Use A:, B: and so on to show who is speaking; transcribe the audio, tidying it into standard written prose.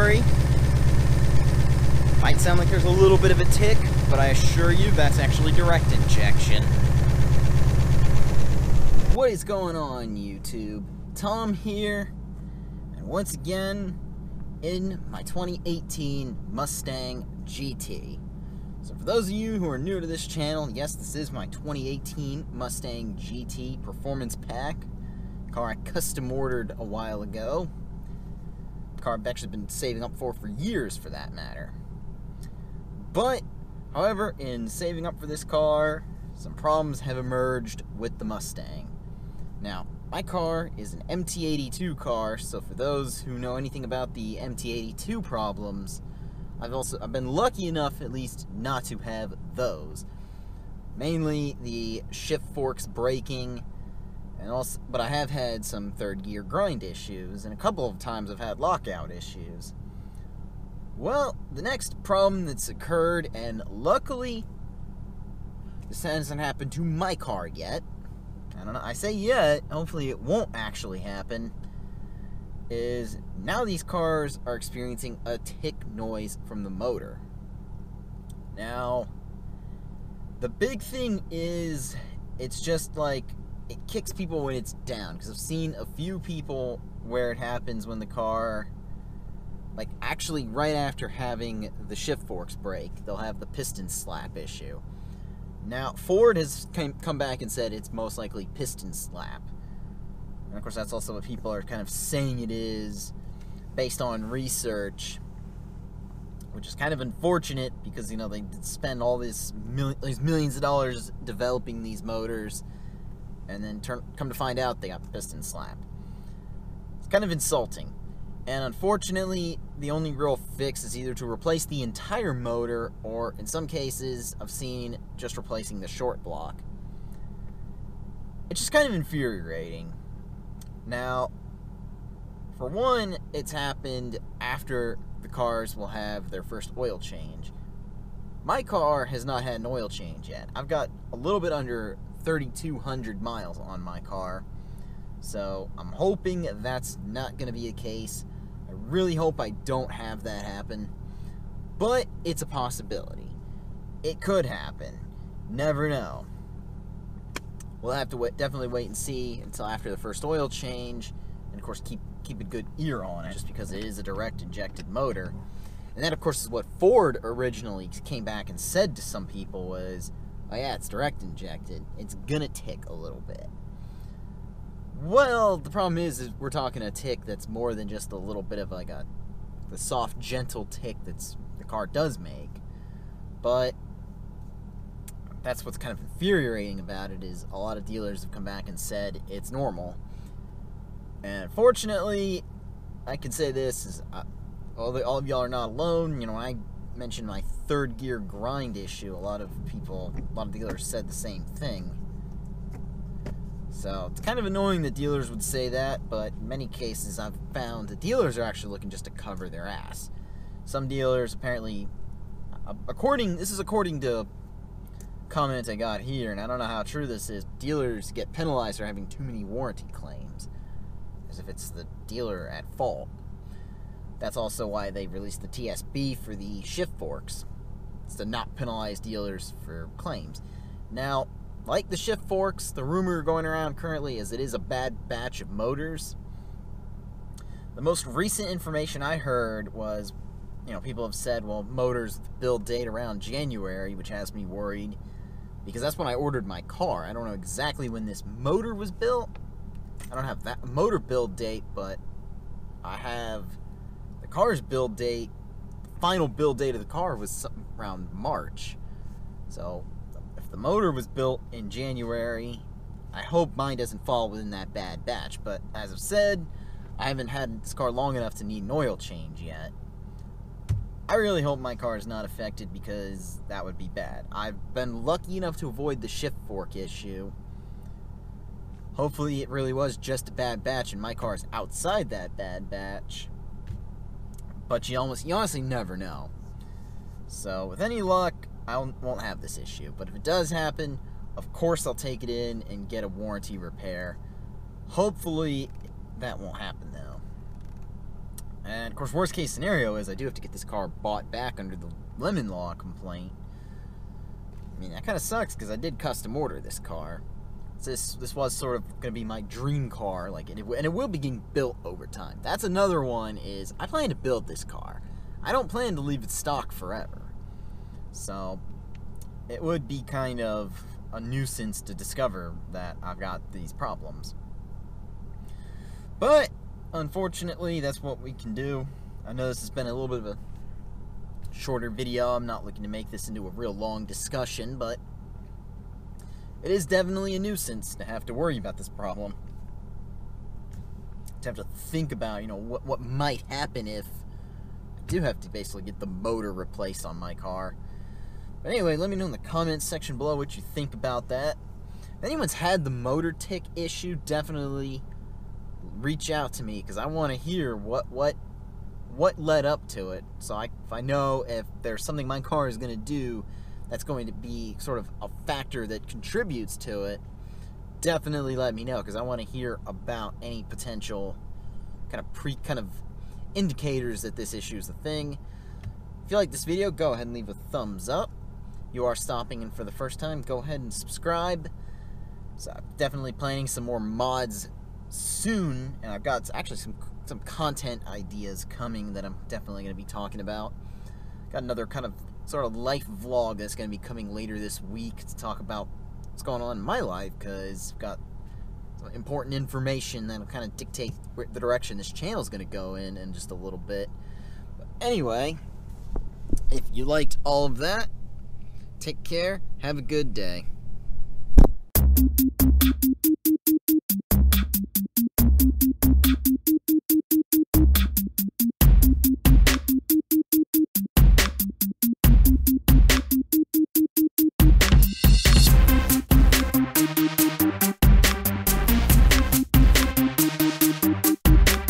A: worry. Might sound like there's a little bit of a tick, but I assure you that's actually direct injection. What is going on, YouTube? Tom here, and once again, in my 2018 Mustang GT. So for those of you who are new to this channel, yes, this is my 2018 Mustang GT Performance Pack. Car I custom ordered a while ago. Car I've actually been saving up for years, for that matter. But, however, in saving up for this car, some problems have emerged with the Mustang. Now, my car is an MT82 car, so for those who know anything about the MT82 problems, I've been lucky enough, at least, not to have those. Mainly the shift forks breaking, but I have had some third gear grind issues, and a couple of times I've had lockout issues. Well, the next problem that's occurred, and luckily this hasn't happened to my car yet, I don't know, I say yet, hopefully it won't actually happen, is now these cars are experiencing a tick noise from the motor. Now, the big thing is, it's just like, it kicks people when it's down, because I've seen a few people where it happens when the car, like actually right after having the shift forks break, they'll have the piston slap issue. Now, Ford has come back and said it's most likely piston slap. And of course, that's also what people are kind of saying it is, based on research, which is kind of unfortunate because, you know, they spend all these millions of dollars developing these motors, and then come to find out they got the piston slap. It's kind of insulting. And unfortunately, the only real fix is either to replace the entire motor, or in some cases, I've seen just replacing the short block. It's just kind of infuriating. Now, for one, it's happened after the cars will have their first oil change. My car has not had an oil change yet. I've got a little bit under 3,200 miles on my car, so I'm hoping that's not going to be the case. I really hope I don't have that happen, but it's a possibility. It could happen. Never know. We'll have to definitely wait and see until after the first oil change, and of course keep a good ear on it, just because it is a direct injected motor. And that, of course, is what Ford originally came back and said to some people was, oh yeah, it's direct injected, it's gonna tick a little bit. Well, the problem is we're talking a tick that's more than just a little bit of like the soft, gentle tick that's the car does make. But that's what's kind of infuriating about it, is a lot of dealers have come back and said it's normal. And unfortunately, I can say this is all of y'all are not alone. You know, when I mentioned my third gear grind issue, a lot of dealers said the same thing. So it's kind of annoying that dealers would say that, but in many cases I've found that dealers are actually looking just to cover their ass. Some dealers apparently, this is according to comments I got here, and I don't know how true this is, dealers get penalized for having too many warranty claims, as if it's the dealer at fault. That's also why they released the TSB for the shift forks. It's to not penalize dealers for claims. Now, like the shift forks, the rumor going around currently is it is a bad batch of motors. The most recent information I heard was, you know, people have said, well, motors build date around January, which has me worried, because that's when I ordered my car. I don't know exactly when this motor was built. I don't have that motor build date, but I have the car's build date. The final build date of the car was around March. So if the motor was built in January, I hope mine doesn't fall within that bad batch. But as I've said, I haven't had this car long enough to need an oil change yet. I really hope my car is not affected, because that would be bad. I've been lucky enough to avoid the shift fork issue. Hopefully it really was just a bad batch and my car is outside that bad batch. But you honestly never know. So with any luck, I won't have this issue. But if it does happen, of course I'll take it in and get a warranty repair. Hopefully that won't happen though. And, of course, worst case scenario is I do have to get this car bought back under the lemon law complaint. I mean, that kind of sucks because I did custom order this car. This was sort of going to be my dream car, and it will be getting built over time. That's another one is I plan to build this car. I don't plan to leave it stock forever. So, it would be kind of a nuisance to discover that I've got these problems. But, unfortunately, that's what we can do. I know this has been a little bit of a shorter video. I'm not looking to make this into a real long discussion, but it is definitely a nuisance to have to worry about this problem. To have to think about, what might happen if I do have to basically get the motor replaced on my car. But anyway, let me know in the comments section below what you think about that. If anyone's had the motor tick issue, definitely reach out to me because I want to hear what led up to it. So if I know if there's something my car is going to do that's going to be sort of a factor that contributes to it, definitely let me know because I want to hear about any potential kind of indicators that this issue is a thing. If you like this video, go ahead and leave a thumbs up. You are stopping in for the first time, go ahead and subscribe. So I'm definitely planning some more mods soon, and I've got actually some content ideas coming that I'm definitely going to be talking about. Got another kind of sort of life vlog that's going to be coming later this week to talk about what's going on in my life, because I've got some important information that'll kind of dictate the direction this channel is going to go in just a little bit. But anyway, if you liked all of that, take care, have a good day.